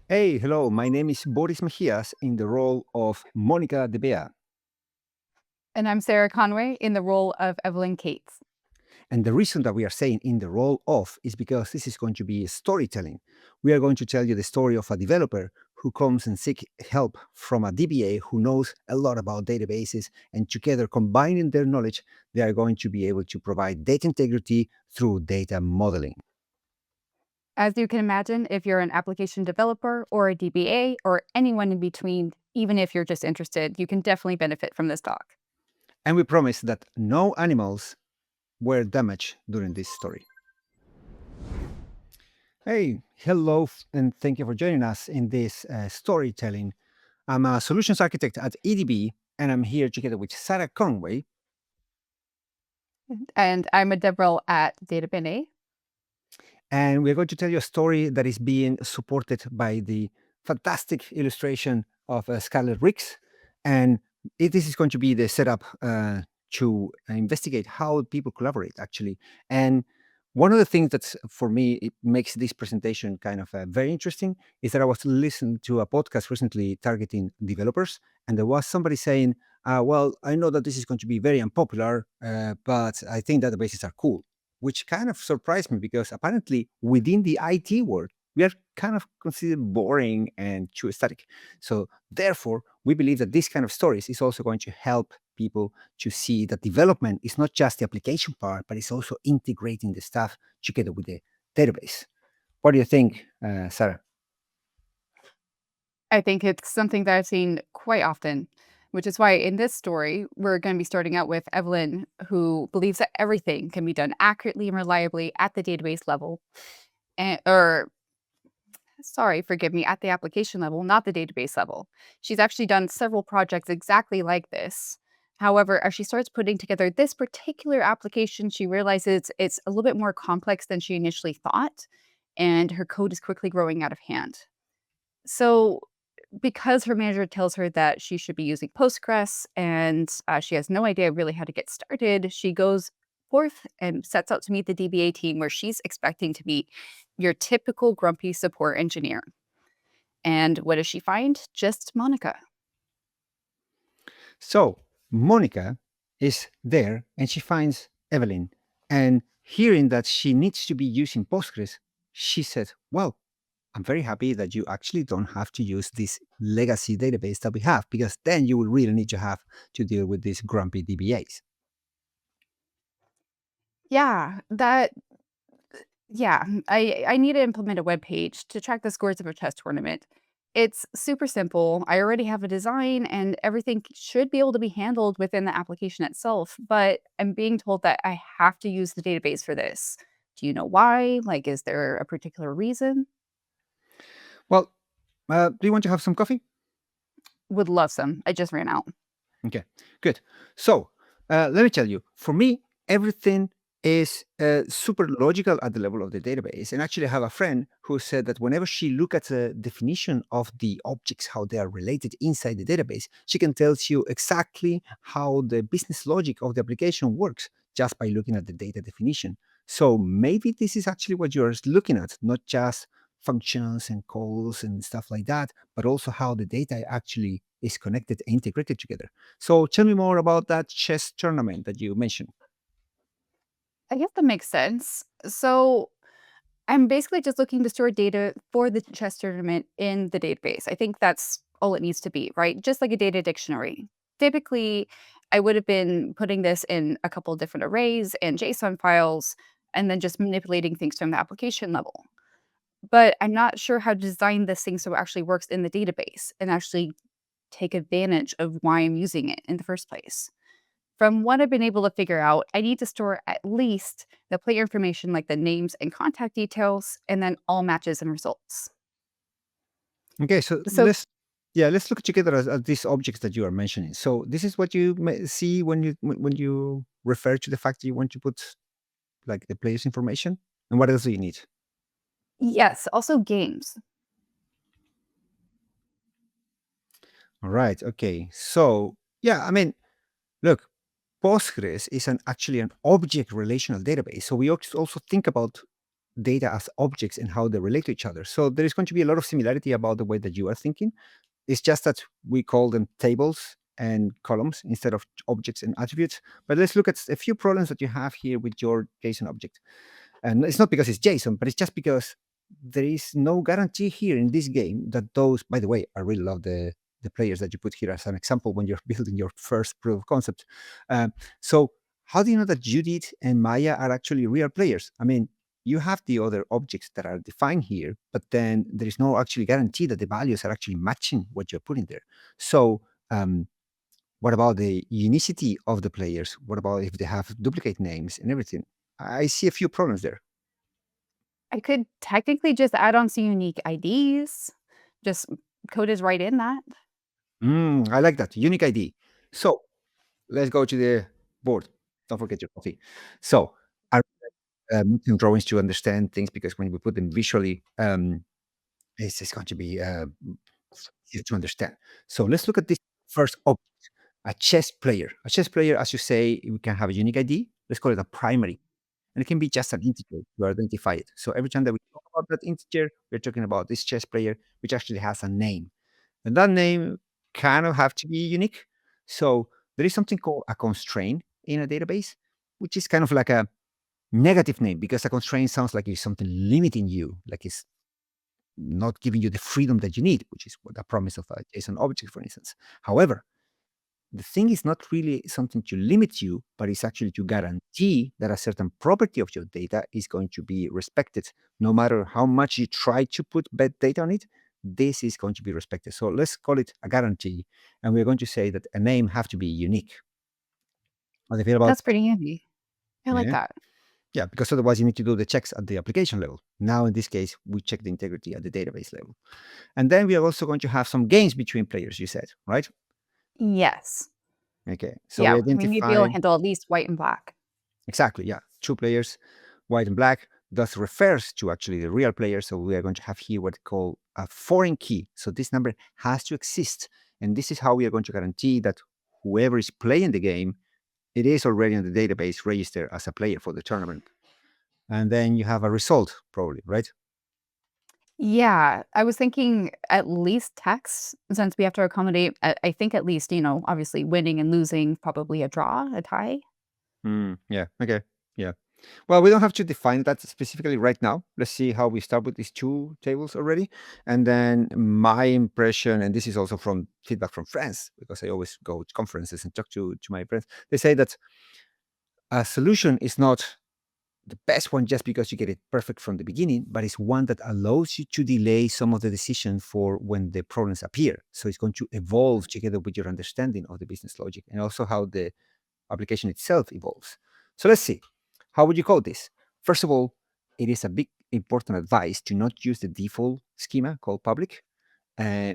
Hey, hello. My name is Boris Mejias in the role of Monica DeBea. And I'm Sarah Conway in the role of Evelyn Kates. And the reason that we are saying in the role of is because this is going to be storytelling. We are going to tell you the story of a developer who comes and seek help from a DBA who knows a lot about databases, and together combining their knowledge, they are going to be able to provide data integrity through data modeling. As you can imagine, if you're an application developer or a DBA or anyone in between, even if you're just interested, you can definitely benefit from this talk. And we promise that no animals were damaged during this story. Hey, hello, and thank you for joining us in this storytelling. I'm a solutions architect at EDB, and I'm here together with Sarah Conway. And I'm a DevRel at DataBNA. And we're going to tell you a story that is being supported by the fantastic illustration of Scarlett Ricks. And this is going to be the setup to investigate how people collaborate, actually. And one of the things that's for me, it makes this presentation kind of very interesting is that I was listening to a podcast recently targeting developers, and there was somebody saying, well, I know that this is going to be very unpopular, but I think databases are cool, which kind of surprised me because apparently within the IT world, we are kind of considered boring and too static. So therefore, we believe that this kind of stories is also going to help people to see that development is not just the application part, but it's also integrating the stuff together with the database. What do you think, Sarah? I think it's something that I've seen quite often, which is why in this story, we're going to be starting out with Evelyn, who believes that everything can be done accurately and reliably at the database level. Or sorry, forgive me, at the application level, not the database level. She's actually done several projects exactly like this. However, as she starts putting together this particular application, she realizes it's a little bit more complex than she initially thought, and her code is quickly growing out of hand. So, because her manager tells her that she should be using Postgres and she has no idea really how to get started, she goes forth and sets out to meet the DBA team where she's expecting to meet your typical grumpy support engineer. And what does she find? Just Monica. So Monica is there and she finds Evelyn. And hearing that she needs to be using Postgres, she said, well, I'm very happy that you actually don't have to use this legacy database that we have, because then you will really need to have to deal with these grumpy DBAs. Yeah, that I need to implement a web page to track the scores of a chess tournament. It's super simple. I already have a design and everything should be able to be handled within the application itself, but I'm being told that I have to use the database for this. Do you know why? Like, is there a particular reason? Well, do you want to have some coffee? Would love some. I just ran out. Okay, good. So let me tell you, for me, everything is super logical at the level of the database. And actually, I have a friend who said that whenever she look at the definition of the objects, how they are related inside the database, she can tell you exactly how the business logic of the application works just by looking at the data definition. So maybe this is actually what you're looking at, not just functions and calls and stuff like that, but also how the data actually is connected and integrated together. So tell me more about that chess tournament that you mentioned. I guess that makes sense. So I'm basically just looking to store data for the chess tournament in the database. I think that's all it needs to be, right? Just like a data dictionary. Typically, I would have been putting this in a couple different arrays and JSON files and then just manipulating things from the application level. But I'm not sure how to design this thing so it actually works in the database and actually take advantage of why I'm using it in the first place. From what I've been able to figure out, I need to store at least the player information like the names and contact details, and then all matches and results. Okay, so So, let's look together at these objects that you are mentioning. So this is what you see when you refer to the fact that you want to put like the player's information. And what else do you need? yes, also games. All right. Okay. So yeah, I mean, look, Postgres is actually an object relational database. So we also think about data as objects and how they relate to each other. So there is going to be a lot of similarity about the way that you are thinking. It's just that we call them tables and columns instead of objects and attributes. But let's look at a few problems that you have here with your JSON object. And it's not because it's JSON, but it's just because there is no guarantee here in this game that those, by the way, I really love the players that you put here as an example when you're building your first proof of concept. So how do you know that Judith and Maya are actually real players? I mean, you have the other objects that are defined here, but then there is no actually guarantee that the values are actually matching what you're putting there. So what about the unicity of the players? What about if they have duplicate names and everything? I see a few problems there. I could technically just add on some unique IDs, just code is right in that. I like that. Unique ID. So let's go to the board. Don't forget your coffee. So I making drawings to understand things because when we put them visually, it's going to be easier to understand. So let's look at this first object, a chess player. A chess player, as you say, we can have a unique ID. Let's call it a primary. And it can be just an integer to identify it. So every time that we talk about that integer, we're talking about this chess player, which actually has a name. And that name kind of have to be unique. So there is something called a constraint in a database, which is kind of like a negative name because a constraint sounds like it's something limiting you, like it's not giving you the freedom that you need, which is what the promise of a JSON object, for instance. However, the thing is not really something to limit you, but it's actually to guarantee that a certain property of your data is going to be respected. No matter how much you try to put bad data on it, this is going to be respected. So let's call it a guarantee. And we're going to say that a name have to be unique. How do you feel about That's pretty handy. I like yeah? that. Yeah, because otherwise you need to do the checks at the application level. Now, in this case, we check the integrity at the database level. And then we are also going to have some games between players, you said, right? Yes. Okay. So we Yeah, we need to be able identify to handle at least white and black. exactly, yeah, two players, white and black. Thus refers to actually the real player. So we are going to have here what we call a foreign key. So this number has to exist. And this is how we are going to guarantee that whoever is playing the game, it is already in the database registered as a player for the tournament. And then you have a result, probably, right? Yeah, I was thinking at least text since we have to accommodate, I think at least, obviously winning and losing, probably a draw, a tie. Yeah. Okay. Yeah. Well, we don't have to define that specifically right now. Let's see how we start with these two tables already. And then my impression, and this is also from feedback from friends, because I always go to conferences and talk to my friends. They say that a solution is not the best one just because you get it perfect from the beginning, but it's one that allows you to delay some of the decision for when the problems appear. So it's going to evolve together with your understanding of the business logic and also how the application itself evolves. So let's see. How would you code this? First of all, it is a big important advice to not use the default schema called public,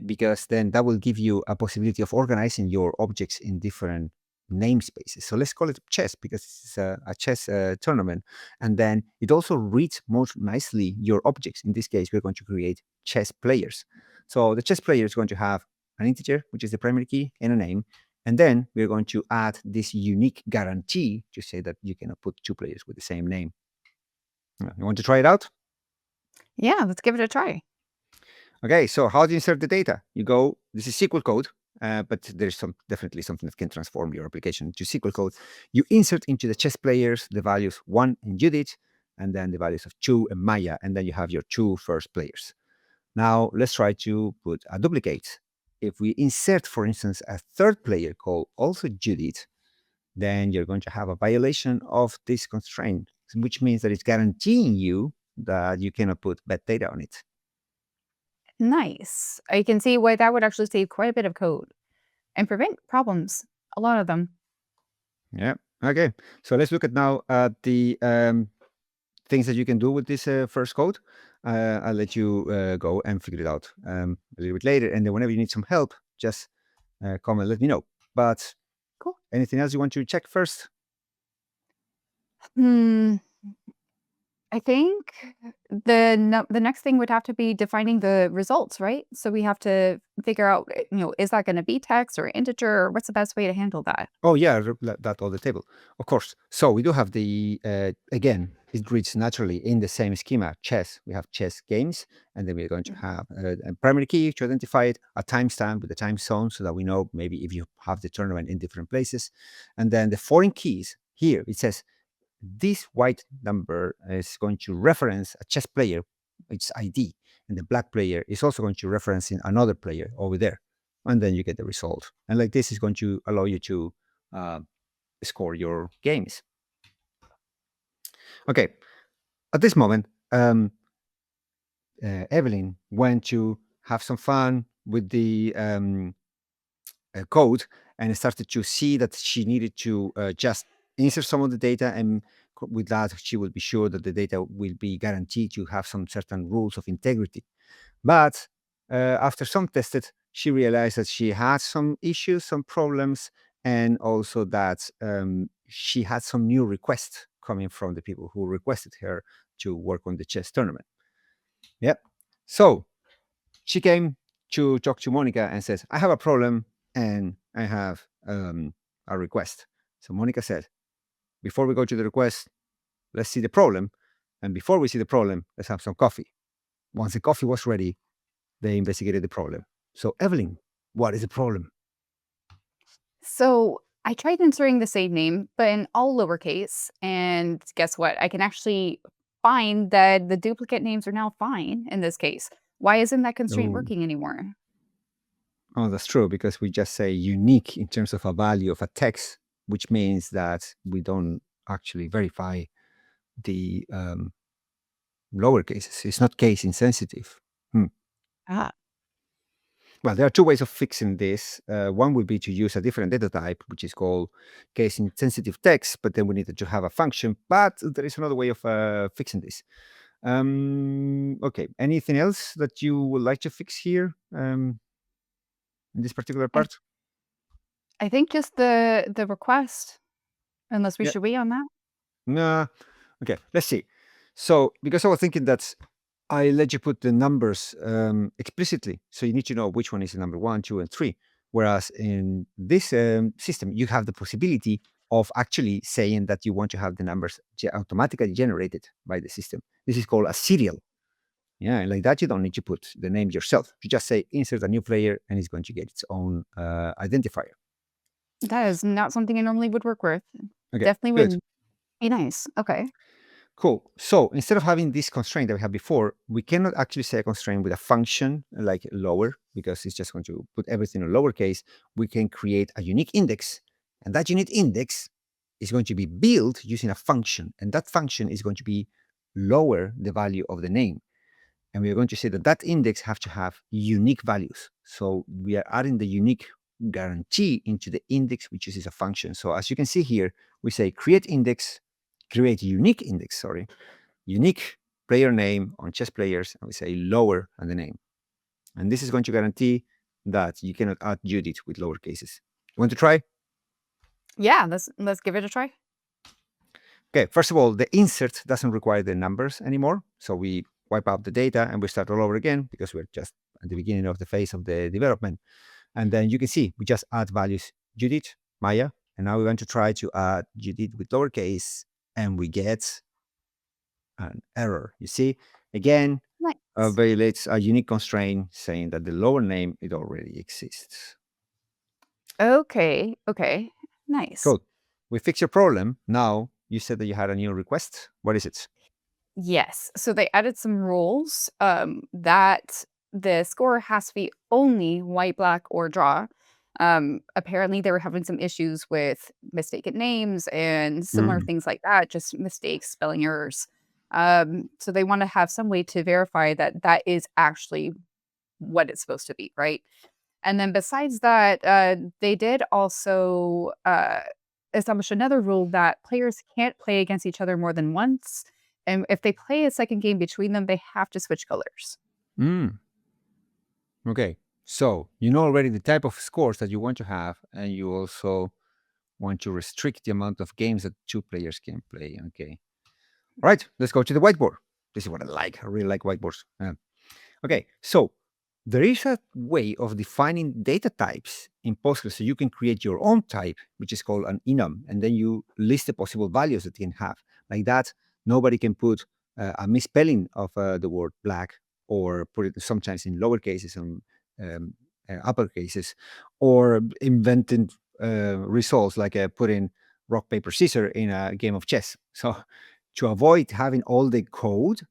because then that will give you a possibility of organizing your objects in different namespaces. So let's call it chess because it's a chess tournament. And then it also reads most nicely your objects. In this case, we're going to create chess players. So the chess player is going to have an integer, which is the primary key, and a name. And then we're going to add this unique guarantee to say that you cannot put two players with the same name. You want to try it out? Yeah, let's give it a try. Okay, so how do you insert the data? You go, this is SQL code, but there's definitely something that can transform your application to SQL code. You insert into the chess players the values 1 in Judith, and then the values of 2 in Maya, and then you have your two first players. Now let's try to put a duplicate. If we insert, for instance, a third player called also Judith, then you're going to have a violation of this constraint, which means that it's guaranteeing you that you cannot put bad data on it. Nice. I can see why that would actually save quite a bit of code and prevent problems, a lot of them. Yeah. Okay. So let's look at now at the things that you can do with this first code. I'll let you go and figure it out a little bit later. And then whenever you need some help, just come and let me know. But Cool. anything else you want to check first? Hmm. I think the next thing would have to be defining the results, right? So we have to figure out, is that gonna be text or integer, or what's the best way to handle that? Oh yeah, that on the table, of course. So we do have the again, it reads naturally in the same schema. Chess, we have chess games, and then we're going to Mhm. have a primary key to identify it, a timestamp with the time zone, so that we know maybe if you have the tournament in different places, and then the foreign keys here. It says this white number is going to reference a chess player, its ID, and the black player is also going to reference in another player over there, and then you get the result. And like this is going to allow you to uh, score your games. Okay, at this moment, Evelyn went to have some fun with the code and started to see that she needed to just insert some of the data, and with that she will be sure that the data will be guaranteed to have some certain rules of integrity. But after some tested, she realized that she had some issues, some problems, and also that she had some new requests coming from the people who requested her to work on the chess tournament. Yep. So she came to talk to Monica and says, I have a problem and I have a request. So Monica said, before we go to the request, let's see the problem. And before we see the problem, let's have some coffee. Once the coffee was ready, they investigated the problem. So, Evelyn, what is the problem? So I tried inserting the same name, but in all lowercase. And guess what? I can actually find that the duplicate names are now fine in this case. Why isn't that constraint Oh, working anymore? oh, that's true, because we just say unique in terms of a value of a text, which means that we don't actually verify the lower cases. It's not case insensitive. Hmm. Ah, Well, there are two ways of fixing this. One would be to use a different data type, which is called case insensitive text, but then we needed to have a function. But there is another way of fixing this. Okay, anything else that you would like to fix here in this particular I part? I think just the request, unless we Yeah. should wait on that. No. Okay, let's see. So, because I was thinking that I let you put the numbers explicitly, so you need to know which one is the number one, two, and three. Whereas in this system, you have the possibility of actually saying that you want to have the numbers automatically generated by the system. This is called a serial. Yeah, and like that, you don't need to put the name yourself. You just say insert a new player, and it's going to get its own identifier. That is not something I normally would work with. Okay, Definitely good. would be nice. Okay. Cool. So instead of having this constraint that we had before, we cannot actually say a constraint with a function like lower, because it's just going to put everything in lowercase. We can create a unique index, and that unique index is going to be built using a function, and that function is going to be lower the value of the name. And we are going to say that that index have to have unique values. So we are adding the unique guarantee into the index, which uses a function. So as you can see here, we say create index, create unique index, sorry, unique player name on chess players, and we say lower than the name. And this is going to guarantee that you cannot add Judith with lower cases. You want to try? Yeah, let's give it a try. Okay, first of all, the insert doesn't require the numbers anymore. So we wipe out the data and we start all over again because we're just at the beginning of the phase of the development. And then you can see we just add values Judith, Maya, and now we're going to try to add Judith with lowercase, and we get an error. You see, again, Nice. violates a unique constraint saying that the lower name it already exists. Okay. Okay. Nice. Cool. We fix your problem. Now you said that you had a new request. What is it? Yes. So they added some rules that the score has to be only white, black, or draw. Apparently, they were having some issues with mistaken names and similar Mm. things like that, just mistakes, spelling errors. So they want to have some way to verify that that is actually what it's supposed to be, right? And then besides that, they did also establish another rule that players can't play against each other more than once. And if they play a second game between them, they have to switch colors. Mm. Okay. So you know already the type of scores that you want to have, and you also want to restrict the amount of games that two players can play. Okay. All right, let's go to the whiteboard. This is what I like. I really like whiteboards. Okay, so there is a way of defining data types in Postgres, so you can create your own type, which is called an enum, and then you list the possible values that you can have. Like that, nobody can put a misspelling of the word black, or put it sometimes in lower cases and um, upper cases, or inventing results like putting rock, paper, scissors in a game of chess. So to avoid having all the code,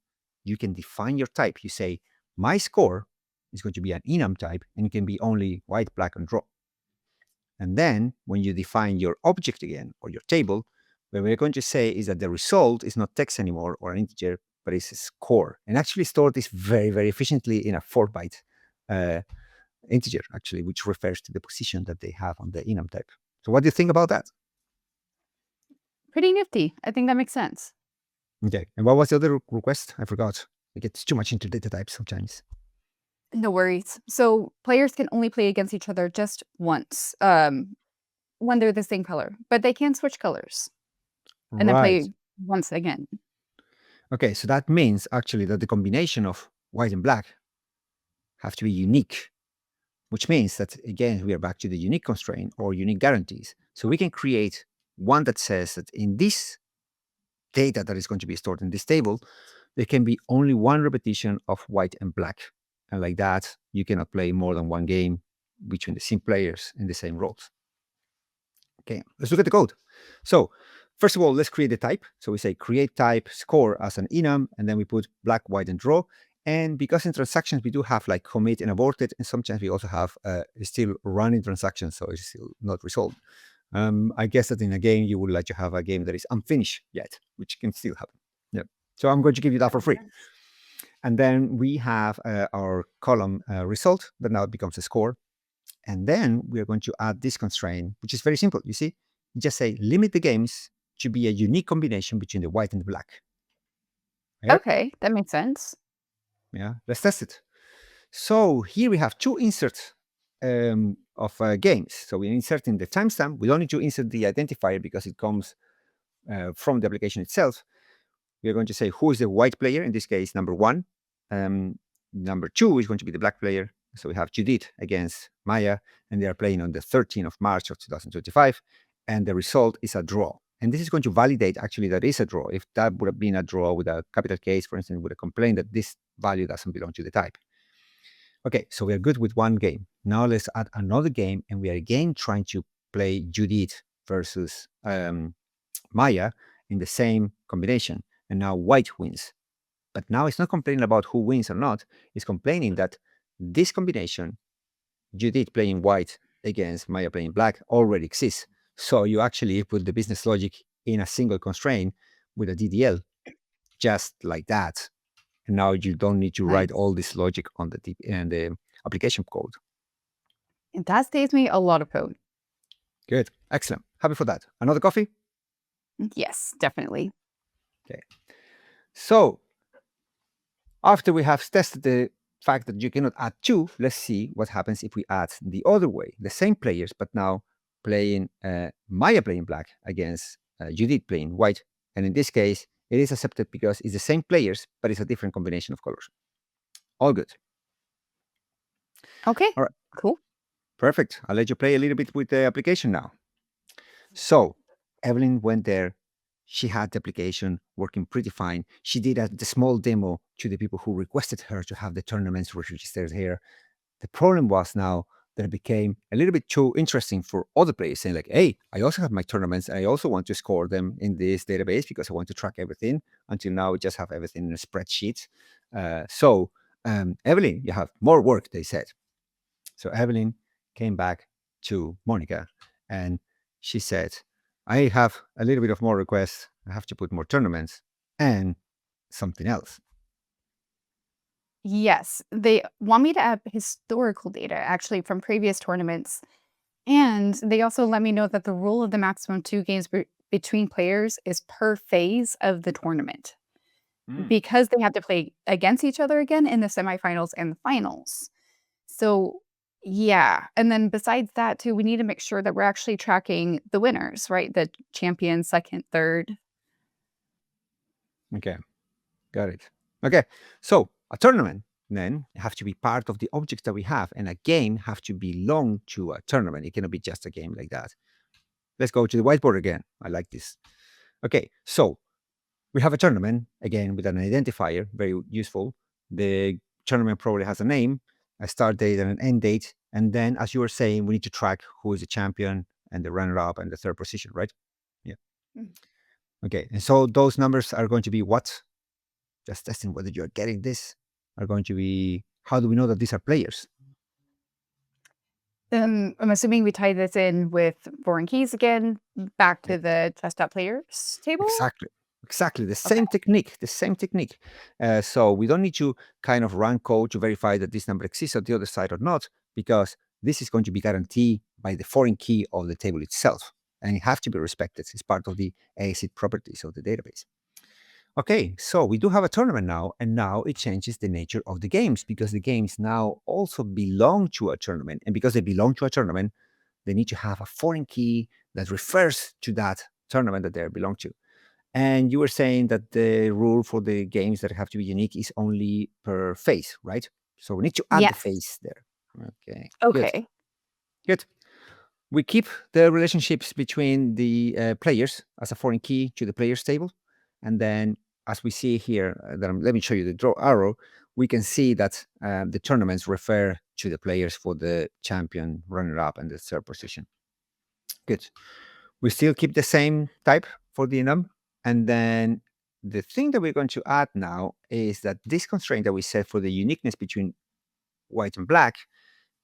you can define your type. You say, my score is going to be an enum type, and it can be only white, black, and draw. And then when you define your object again, or your table, what we're going to say is that the result is not text anymore or an integer, but it's a score. And actually stored this very, very efficiently in a 4-byte integer, actually, which refers to the position that they have on the enum type. So what do you think about that? Pretty nifty. I think that makes sense. Okay. And what was the other request? I forgot. It gets too much into data types sometimes. No worries. So players can only play against each other just once when they're the same color, but they can switch colors and then Right. play once again. Okay, so that means actually that the combination of white and black have to be unique, which means that, again, we are back to the unique constraint or unique guarantees. So we can create one that says that in this data that is going to be stored in this table, there can be only one repetition of white and black. And like that, you cannot play more than one game between the same players in the same roles. Okay, let's look at the code. So first of all, let's create the type. So we say create type score as an enum, and then we put black, white, and draw. And because in transactions we do have like commit and aborted, and sometimes we also have still running transactions, so it's still not resolved. I guess that in a game you would like to have a game that is unfinished yet, which can still happen. Yeah. So I'm going to give you that for free. And then we have our column result that now becomes a score. And then we are going to add this constraint, which is very simple. You see, you just say limit the games to be a unique combination between the white and the black. Yeah. Okay, that makes sense. Yeah. Let's test it. So here we have two inserts of games. So we're inserting the timestamp. We don't need to insert the identifier because it comes from the application itself. We are going to say who is the white player, in this case, number 1. Number 2 is going to be the black player. So we have Judith against Maya, and they are playing on the 13th of March of 2025. And the result is a draw. And this is going to validate actually that is a draw. If that would have been a draw with a capital case, for instance, would have complained that this value doesn't belong to the type. Okay, so we are good with one game. Now let's add another game, and we are again trying to play Judith versus Maya in the same combination. And now white wins. But now it's not complaining about who wins or not. It's complaining that this combination, Judith playing white against Maya playing black, already exists. So you actually put the business logic in a single constraint with a DDL, just like that. And now you don't need to write Nice. all this logic on the application code. And that saves me a lot of code. Good. Excellent. Happy for that. Another coffee? Yes, definitely. Okay. So after we have tested the fact that you cannot add 2, let's see what happens if we add the other way. The same players, but now playing Maya playing black against Judith playing white. And in this case, it is accepted because it's the same players, but it's a different combination of colors. All good. Okay, All right. cool. Perfect. I'll let you play a little bit with the application now. So Evelyn went there. She had the application working pretty fine. She did the small demo to the people who requested her to have the tournaments registered here. The problem was now that it became a little bit too interesting for other players, saying like, hey, I also have my tournaments. I also want to score them in this database because I want to track everything. Until now, we just have everything in a spreadsheet. So Evelyn, you have more work, they said. So Evelyn came back to Monica and she said, I have a little bit of more requests. I have to put more tournaments and something else. Yes, they want me to add historical data actually from previous tournaments. And they also let me know that the rule of the maximum 2 games between players is per phase of the tournament because they have to play against each other again in the semifinals and the finals. So, yeah. And then besides that, too, we need to make sure that we're actually tracking the winners, right? The champion, second, third. Okay, got it. Okay, so a tournament then have to be part of the objects that we have, and a game have to belong to a tournament. It cannot be just a game like that. Let's go to the whiteboard again. I like this. Okay, so we have a tournament again with an identifier, very useful. The tournament probably has a name, a start date, and an end date. And then, as you were saying, we need to track who is the champion and the runner-up and the third position, right? Yeah. Mm. Okay, and so those numbers are going to be what? Just testing whether you're getting this. Are going to be, how do we know that these are players? I'm assuming we tie this in with foreign keys again, back Yeah. to the test.players table? Exactly. Exactly. The Okay. same technique. The same technique. So we don't need to kind of run code to verify that this number exists on the other side or not, because this is going to be guaranteed by the foreign key of the table itself. And it have to be respected. It's part of the ACID properties of the database. Okay, so we do have a tournament now, and now it changes the nature of the games because the games now also belong to a tournament. And because they belong to a tournament, they need to have a foreign key that refers to that tournament that they belong to. And you were saying that the rule for the games that have to be unique is only per phase, right? So we need to add the Yes. phase there. Okay, good, Okay. good. We keep the relationships between the players as a foreign key to the players table. And then, as we see here, let me show you the draw arrow, we can see that the tournaments refer to the players for the champion, runner-up, and the third position. Good. We still keep the same type for the enum. And then the thing that we're going to add now is that this constraint that we set for the uniqueness between white and black,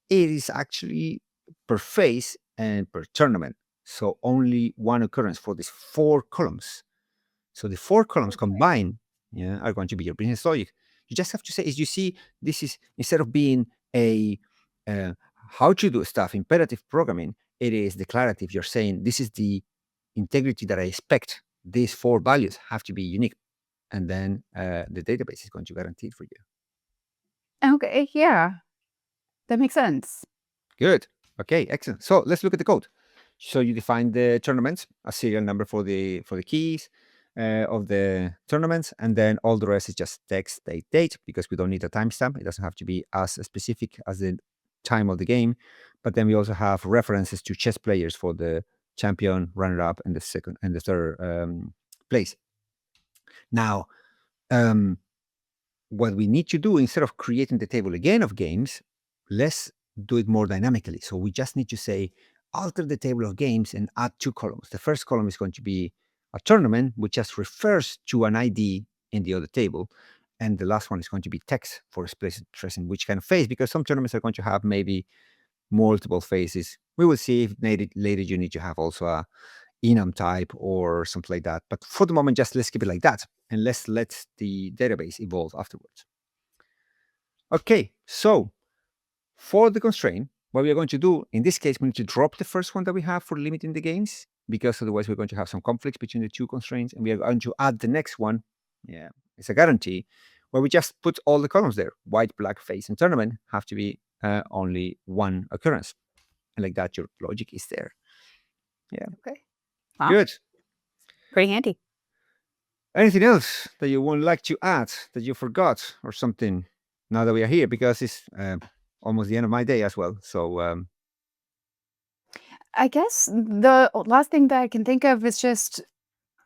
it is actually per phase and per tournament. So only one occurrence for these 4 columns. So the 4 columns Okay. combined, yeah, are going to be your business logic. You just have to say, as you see, this is instead of being a how to do stuff, imperative programming, it is declarative. You're saying this is the integrity that I expect. These 4 values have to be unique, and then the database is going to guarantee it for you. Okay. Yeah. That makes sense. Good. Okay, excellent. So let's look at the code. So you define the tournaments, a serial number for the keys of the tournaments, and then all the rest is just text, date, because we don't need a timestamp. It doesn't have to be as specific as the time of the game. But then we also have references to chess players for the champion, runner-up, and the second and the third place. Now, um, what we need to do instead of creating the table again of games, let's do it more dynamically. So we just need to say, alter the table of games and add 2 columns. The first column is going to be a tournament, which just refers to an ID in the other table. And the last one is going to be text for expressing which kind of phase, because some tournaments are going to have maybe multiple phases. We will see if later you need to have also a enum type or something like that. But for the moment, just let's keep it like that. And let's let the database evolve afterwards. Okay, so for the constraint, what we are going to do, in this case, we need to drop the first one that we have for limiting the gains, because otherwise we're going to have some conflicts between the 2 constraints, and we are going to add the next one. Yeah, it's a guarantee, where we just put all the columns there. White, black, face, and tournament have to be only one occurrence. And like that, your logic is there. Yeah, Okay. Wow. good. Pretty handy. Anything else that you would like to add that you forgot or something now that we are here? Because it's almost the end of my day as well. So, I guess the last thing that I can think of is just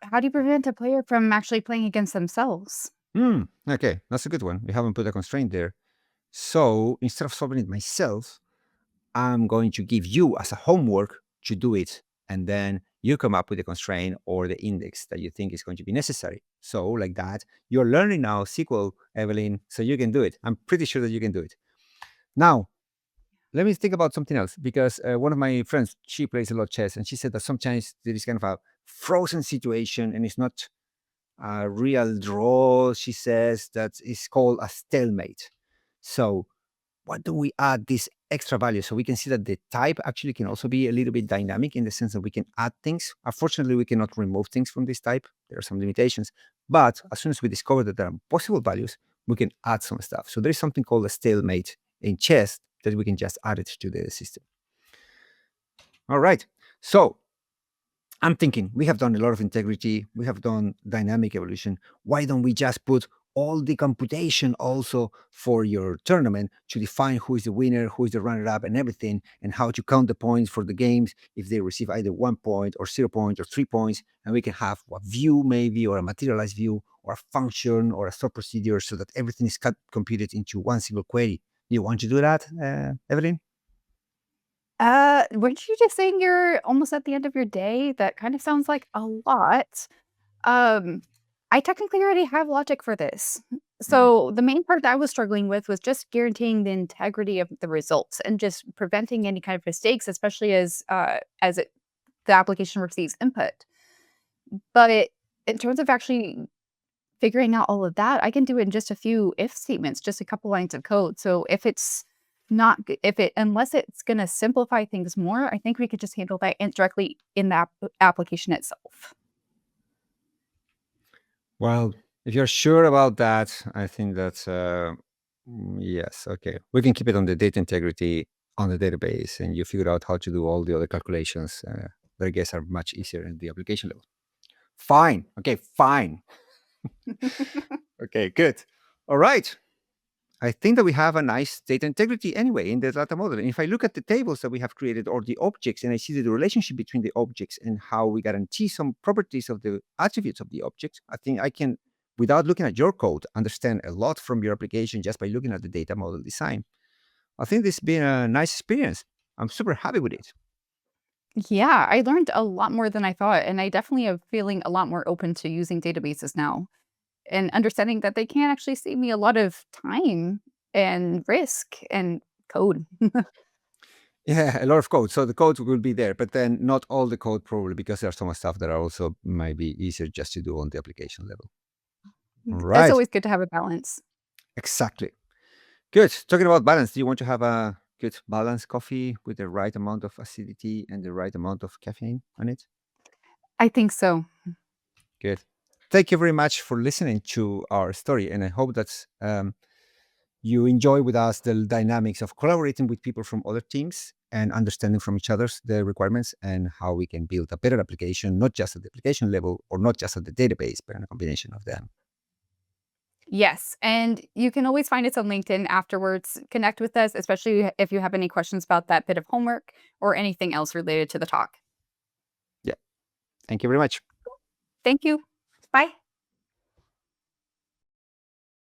how do you prevent a player from actually playing against themselves? okay, that's a good one. We haven't put a constraint there. So instead of solving it myself, I'm going to give you as a homework to do it. And then you come up with a constraint or the index that you think is going to be necessary. So, like that, you're learning now SQL, Evelyn, so you can do it. I'm pretty sure that you can do it. Now, let me think about something else, because one of my friends, she plays a lot of chess, and she said that sometimes there is kind of a frozen situation and it's not a real draw. She says that is called a stalemate. So why don't we add this extra value so we can see that the type actually can also be a little bit dynamic, in the sense that we can add things. Unfortunately, we cannot remove things from this type. There are some limitations. But as soon as we discover that there are possible values, we can add some stuff. So there is something called a stalemate in chess that we can just add it to the system. All right. So I'm thinking we have done a lot of integrity, we have done dynamic evolution. Why don't we just put all the computation also for your tournament to define who is the winner, who is the runner up, and everything, and how to count the points for the games if they receive either 1 point or 0 point or 3 points. And we can have a view, maybe, or a materialized view, or a function, or a stored procedure so that everything is computed into one single query. Do you want to do that, Evelyn? Weren't you just saying you're almost at the end of your day? That kind of sounds like a lot. Um, I technically already have logic for this. Mhm. So the main part that I was struggling with was just guaranteeing the integrity of the results and just preventing any kind of mistakes, especially the application receives input. But in terms of actually figuring out all of that, I can do it in just a few if statements, just a couple lines of code. So if it's not, if it, unless it's going to simplify things more, I think we could just handle that directly in the application itself. Well, if you're sure about that, I think that's yes, okay. We can keep it on the data integrity on the database, and you figure out how to do all the other calculations that I guess are much easier in the application level. Fine. Okay, fine. Okay, good. All right. I think that we have a nice data integrity anyway in the data model. And if I look at the tables that we have created or the objects, and I see the relationship between the objects and how we guarantee some properties of the attributes of the object, I think I can, without looking at your code, understand a lot from your application just by looking at the data model design. I think this has been a nice experience. I'm super happy with it. Yeah, I learned a lot more than I thought, and I definitely am feeling a lot more open to using databases now and understanding that they can actually save me a lot of time and risk and code. Yeah, a lot of code. So the code will be there, but then not all the code probably because there's so much stuff that are also might be easier just to do on the application level. All It's right. always good to have a balance. Exactly. Good. Talking about balance, do you want to have a good balanced coffee with the right amount of acidity and the right amount of caffeine on it? I think so. Good. Thank you very much for listening to our story, and I hope that you enjoy with us the dynamics of collaborating with people from other teams and understanding from each other's the requirements and how we can build a better application, not just at the application level or not just at the database, but in a combination of them. Yes, and you can always find us on LinkedIn afterwards. Connect with us, especially if you have any questions about that bit of homework or anything else related to the talk. Yeah. Thank you very much. Thank you. Bye.